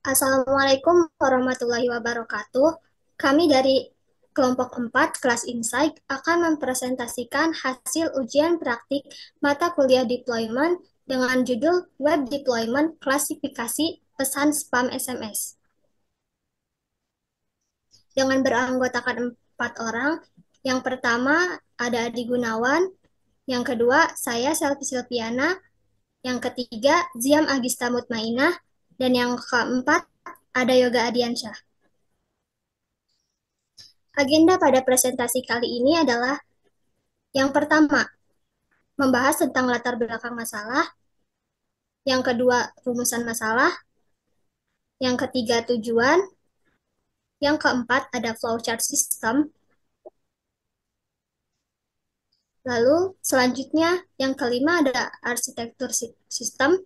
Assalamualaikum warahmatullahi wabarakatuh. Kami dari kelompok 4 kelas Insight akan mempresentasikan hasil ujian praktik mata kuliah deployment dengan judul Web Deployment Klasifikasi Pesan Spam SMS. Dengan beranggotakan 4 orang, yang pertama ada Adi Gunawan, yang kedua saya Selvi Silviana, yang ketiga Ziam Agista Mutmainah, dan yang keempat ada Yoga Adiansyah. Agenda pada presentasi kali ini adalah yang pertama, membahas tentang latar belakang masalah, yang kedua, rumusan masalah, yang ketiga, tujuan, yang keempat, ada flowchart system, lalu selanjutnya yang kelima ada arsitektur sistem,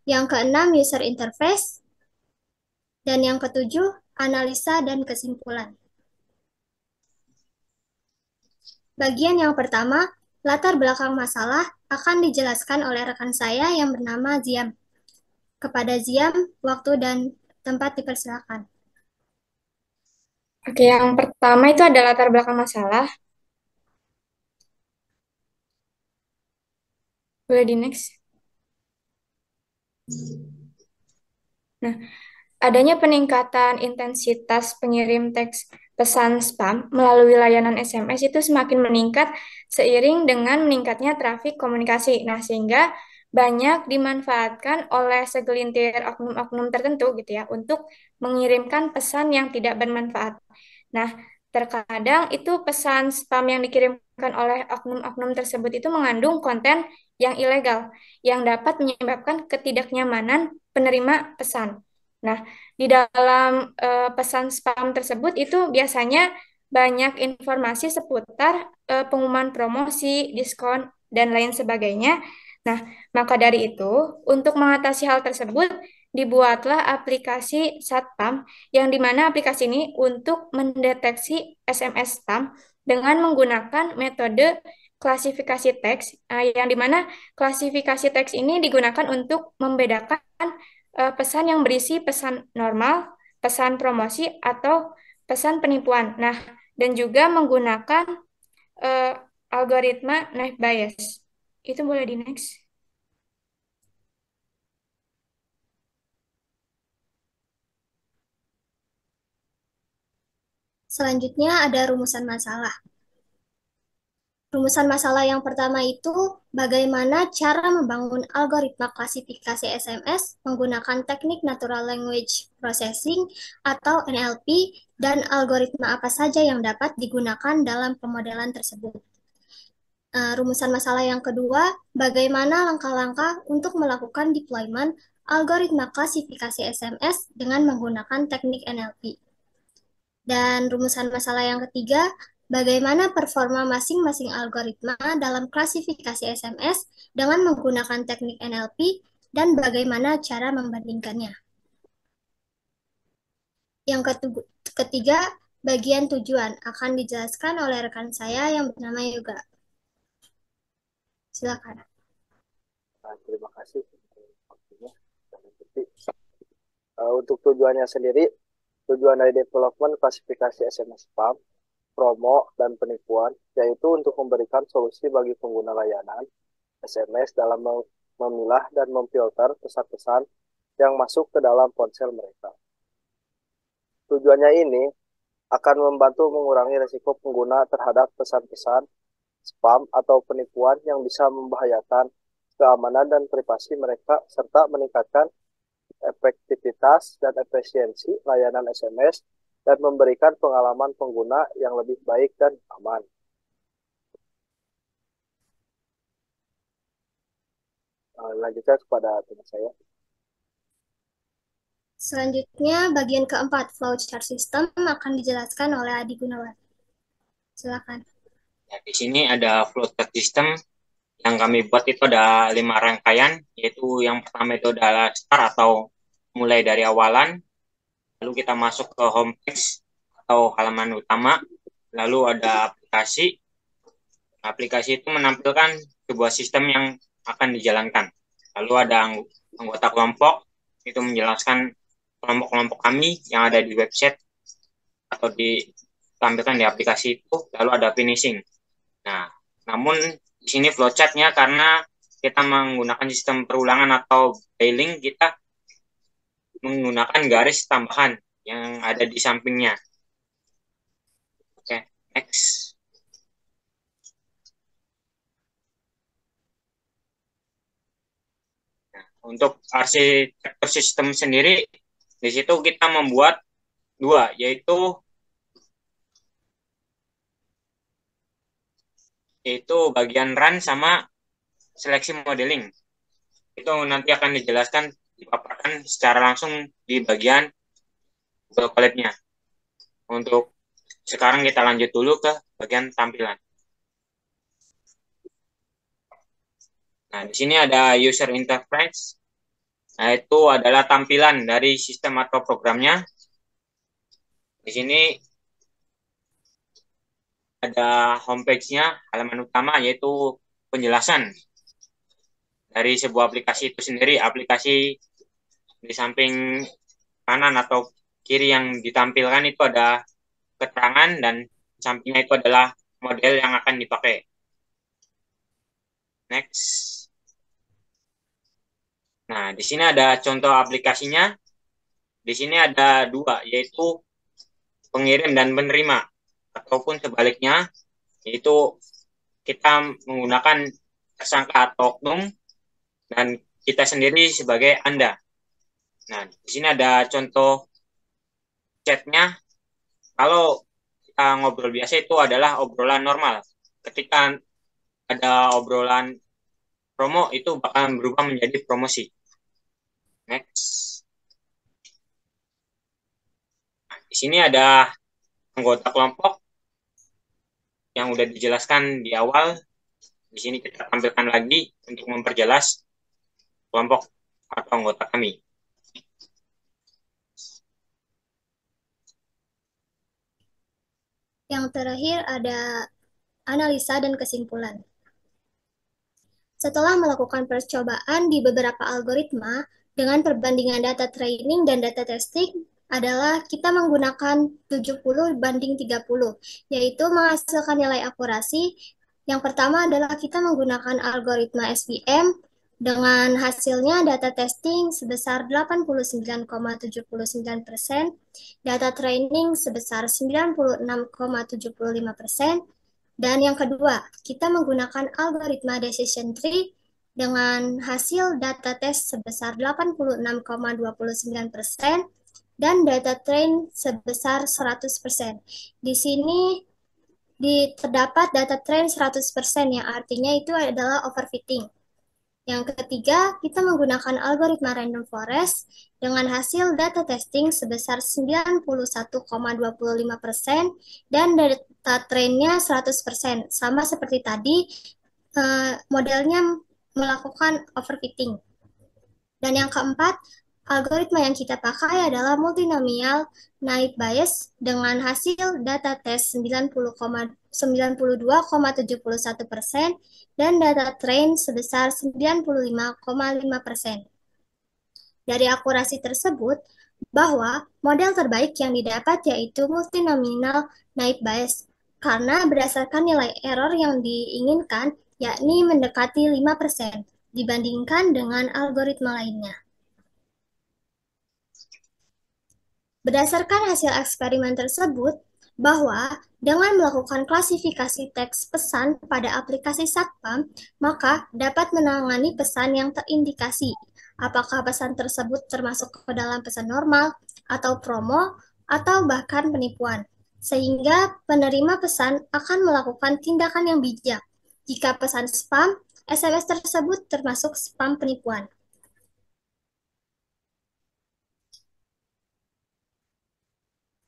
yang keenam, user interface, dan yang ketujuh, analisa dan kesimpulan. Bagian yang pertama, latar belakang masalah akan dijelaskan oleh rekan saya yang bernama Ziam. Kepada Ziam, waktu dan tempat dipersilakan. Oke, yang pertama itu ada latar belakang masalah. Boleh di next. Nah, adanya peningkatan intensitas pengirim teks pesan spam melalui layanan SMS itu semakin meningkat seiring dengan meningkatnya trafik komunikasi. Nah, sehingga banyak dimanfaatkan oleh segelintir oknum-oknum tertentu gitu ya untuk mengirimkan pesan yang tidak bermanfaat. Nah, terkadang itu pesan spam yang dikirimkan oleh oknum-oknum tersebut itu mengandung konten yang ilegal yang dapat menyebabkan ketidaknyamanan penerima pesan. Nah, di dalam pesan spam tersebut itu biasanya banyak informasi seputar pengumuman promosi, diskon, dan lain sebagainya. Nah, maka dari itu, untuk mengatasi hal tersebut, dibuatlah aplikasi Satpam, yang dimana aplikasi ini untuk mendeteksi SMS spam dengan menggunakan metode klasifikasi teks, yang dimana klasifikasi teks ini digunakan untuk membedakan pesan yang berisi pesan normal, pesan promosi, atau pesan penipuan. Nah, dan juga menggunakan eh, algoritma naive Bayes. Itu boleh di next. Selanjutnya ada rumusan masalah. Rumusan masalah yang pertama itu bagaimana cara membangun algoritma klasifikasi SMS menggunakan teknik Natural Language Processing atau NLP dan algoritma apa saja yang dapat digunakan dalam pemodelan tersebut. Rumusan masalah yang kedua, bagaimana langkah-langkah untuk melakukan deployment algoritma klasifikasi SMS dengan menggunakan teknik NLP. Dan rumusan masalah yang ketiga, bagaimana performa masing-masing algoritma dalam klasifikasi SMS dengan menggunakan teknik NLP dan bagaimana cara membandingkannya. Yang ketiga, bagian tujuan akan dijelaskan oleh rekan saya yang bernama Yoga. Silakan. Nah, terima kasih waktunya. Untuk tujuannya sendiri, tujuan dari development klasifikasi SMS spam, promo, dan penipuan, yaitu untuk memberikan solusi bagi pengguna layanan SMS dalam memilah dan memfilter pesan-pesan yang masuk ke dalam ponsel mereka. Tujuannya ini akan membantu mengurangi risiko pengguna terhadap pesan-pesan spam atau penipuan yang bisa membahayakan keamanan dan privasi mereka serta meningkatkan efektivitas dan efisiensi layanan SMS dan memberikan pengalaman pengguna yang lebih baik dan aman. Lanjutnya kepada teman saya. Selanjutnya, bagian keempat, flowchart system akan dijelaskan oleh Adi Gunawan. Silakan. Ya, di sini ada flowchart system yang kami buat itu ada 5 rangkaian, yaitu yang pertama itu adalah start atau mulai dari awalan, lalu kita masuk ke home page atau halaman utama, lalu ada aplikasi. Aplikasi itu menampilkan sebuah sistem yang akan dijalankan. Lalu ada anggota kelompok, itu menjelaskan kelompok-kelompok kami yang ada di website atau ditampilkan di aplikasi itu, lalu ada finishing. Nah, namun di sini flowchart-nya karena kita menggunakan sistem perulangan atau dialing, kita menggunakan garis tambahan yang ada di sampingnya. Oke, next. Nah, untuk arsitektur sistem sendiri, di situ kita membuat dua, yaitu bagian run sama seleksi modeling. Itu nanti akan dijelaskan, dipaparkan secara langsung di bagian Google Colab-nya. Untuk sekarang kita lanjut dulu ke bagian tampilan. Nah, di sini ada user interface. Nah, itu adalah tampilan dari sistem atau programnya. Di sini ada homepage-nya, halaman utama, yaitu penjelasan dari sebuah aplikasi itu sendiri. Aplikasi di samping kanan atau kiri yang ditampilkan itu ada keterangan, dan sampingnya itu adalah model yang akan dipakai. Next. Nah, di sini ada contoh aplikasinya. Di sini ada dua, yaitu pengirim dan penerima, ataupun sebaliknya, yaitu kita menggunakan tersangka atau oknum, dan kita sendiri sebagai Anda. Nah, di sini ada contoh chatnya. Kalau kita ngobrol biasa itu adalah obrolan normal. Ketika ada obrolan promo, itu bakal berubah menjadi promosi. Next. Di sini ada anggota kelompok yang udah dijelaskan di awal. Di sini kita tampilkan lagi untuk memperjelas kelompok atau anggota kami. Yang terakhir ada analisa dan kesimpulan. Setelah melakukan percobaan di beberapa algoritma dengan perbandingan data training dan data testing, adalah kita menggunakan 70:30, yaitu menghasilkan nilai akurasi. Yang pertama adalah kita menggunakan algoritma SVM dengan hasilnya data testing sebesar 89,79%, data training sebesar 96,75%, dan yang kedua, kita menggunakan algoritma decision tree dengan hasil data test sebesar 86,29% dan data train sebesar 100%. Di sini terdapat data train 100%, yang artinya itu adalah overfitting. Yang ketiga, kita menggunakan algoritma random forest dengan hasil data testing sebesar 91,25% dan data trainnya 100%. Sama seperti tadi, modelnya melakukan overfitting. Dan yang keempat, algoritma yang kita pakai adalah multinomial naive Bayes dengan hasil data test 92,71% dan data train sebesar 95,5%. Dari akurasi tersebut, bahwa model terbaik yang didapat yaitu multinomial naive Bayes, karena berdasarkan nilai error yang diinginkan, yakni mendekati 5% dibandingkan dengan algoritma lainnya. Berdasarkan hasil eksperimen tersebut, bahwa dengan melakukan klasifikasi teks pesan pada aplikasi Satpam, maka dapat menangani pesan yang terindikasi, apakah pesan tersebut termasuk ke dalam pesan normal, atau promo, atau bahkan penipuan. Sehingga penerima pesan akan melakukan tindakan yang bijak. Jika pesan spam, SMS tersebut termasuk spam penipuan.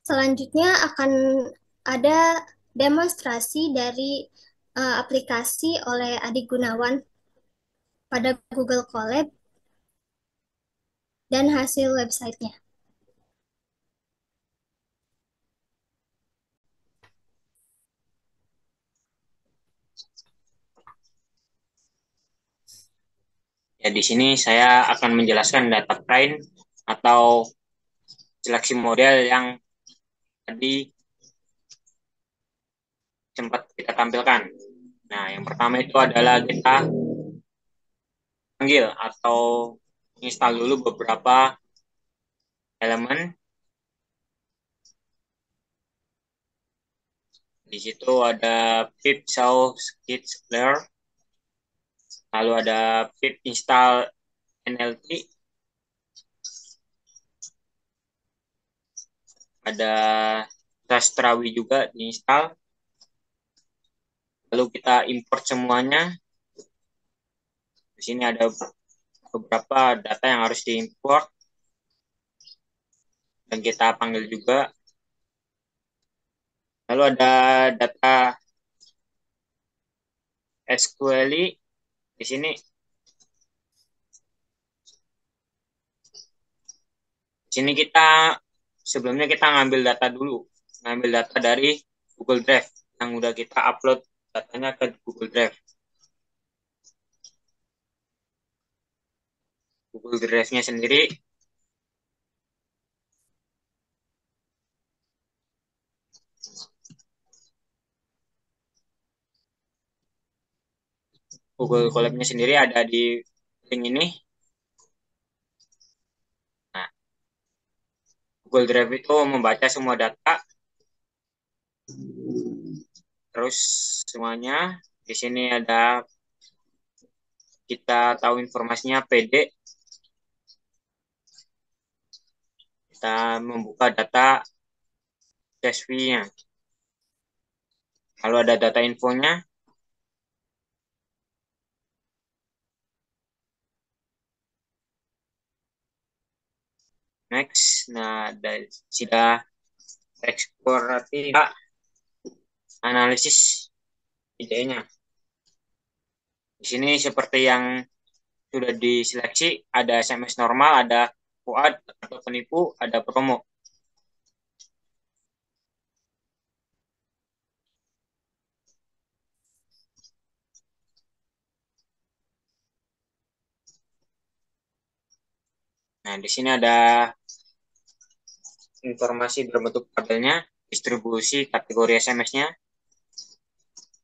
Selanjutnya akan ada demonstrasi dari aplikasi oleh Adik Gunawan pada Google Colab dan hasil websitenya. Ya, di sini saya akan menjelaskan data train atau seleksi model yang tadi sempat kita tampilkan. Nah, yang pertama itu adalah kita panggil atau install dulu beberapa elemen. Di situ ada pip show skid layer, lalu ada pip install NLP, ada Rastrawi juga diinstal. Lalu kita import semuanya. Di sini ada beberapa data yang harus diimport dan kita panggil juga. Lalu ada data SQL di sini. Di sini kita sebelumnya kita ngambil data dulu, ngambil data dari Google Drive yang udah kita upload datanya ke Google Drive. Google Drive-nya sendiri Google Colab-nya sendiri ada di link ini. Nah, Google Drive itu membaca semua data, terus semuanya. Di sini ada kita tahu informasinya PD. Kita membuka data CSV-nya. Lalu ada data infonya. Next, nah sudah eksplorasi analisis idenya. Di sini seperti yang sudah diseleksi, ada SMS normal, ada fuad atau penipu, ada promo. Nah, di sini ada informasi berbentuk tabelnya, distribusi kategori SMS-nya.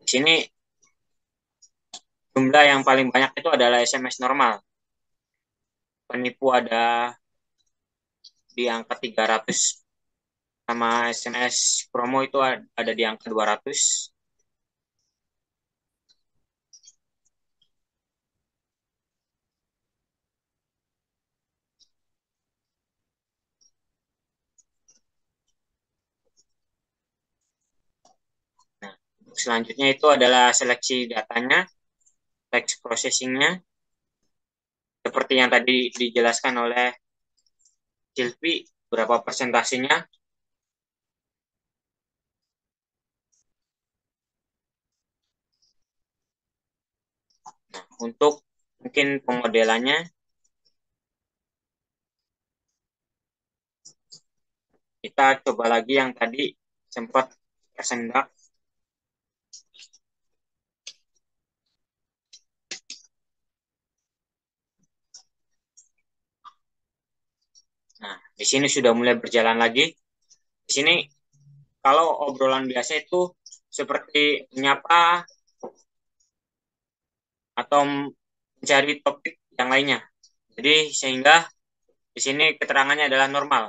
Di sini jumlah yang paling banyak itu adalah SMS normal. Penipu ada di angka 300, sama SMS promo itu ada di angka 200. Nah, selanjutnya itu adalah seleksi datanya, text processing-nya. Seperti yang tadi dijelaskan oleh Silvi, berapa persentasenya. Nah, untuk mungkin pemodelannya, kita coba lagi yang tadi sempat tersendak. Nah, di sini sudah mulai berjalan lagi. Di sini kalau obrolan biasa itu seperti menyapa atau mencari topik yang lainnya. Jadi sehingga di sini keterangannya adalah normal.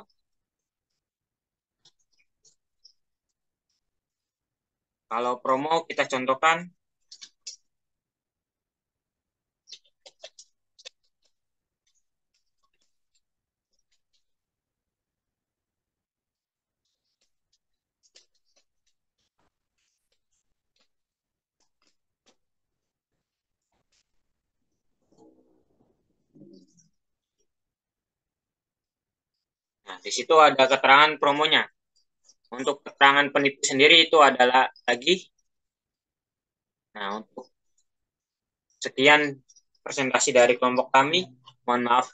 Kalau promo kita contohkan. Nah, di situ ada keterangan promonya. Untuk keterangan penipu sendiri itu adalah lagi. Nah, untuk sekian presentasi dari kelompok kami. Mohon maaf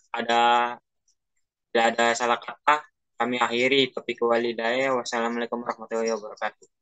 bila ada salah kata. Kami akhiri. Taufiq walhidayah. Wassalamualaikum warahmatullahi wabarakatuh.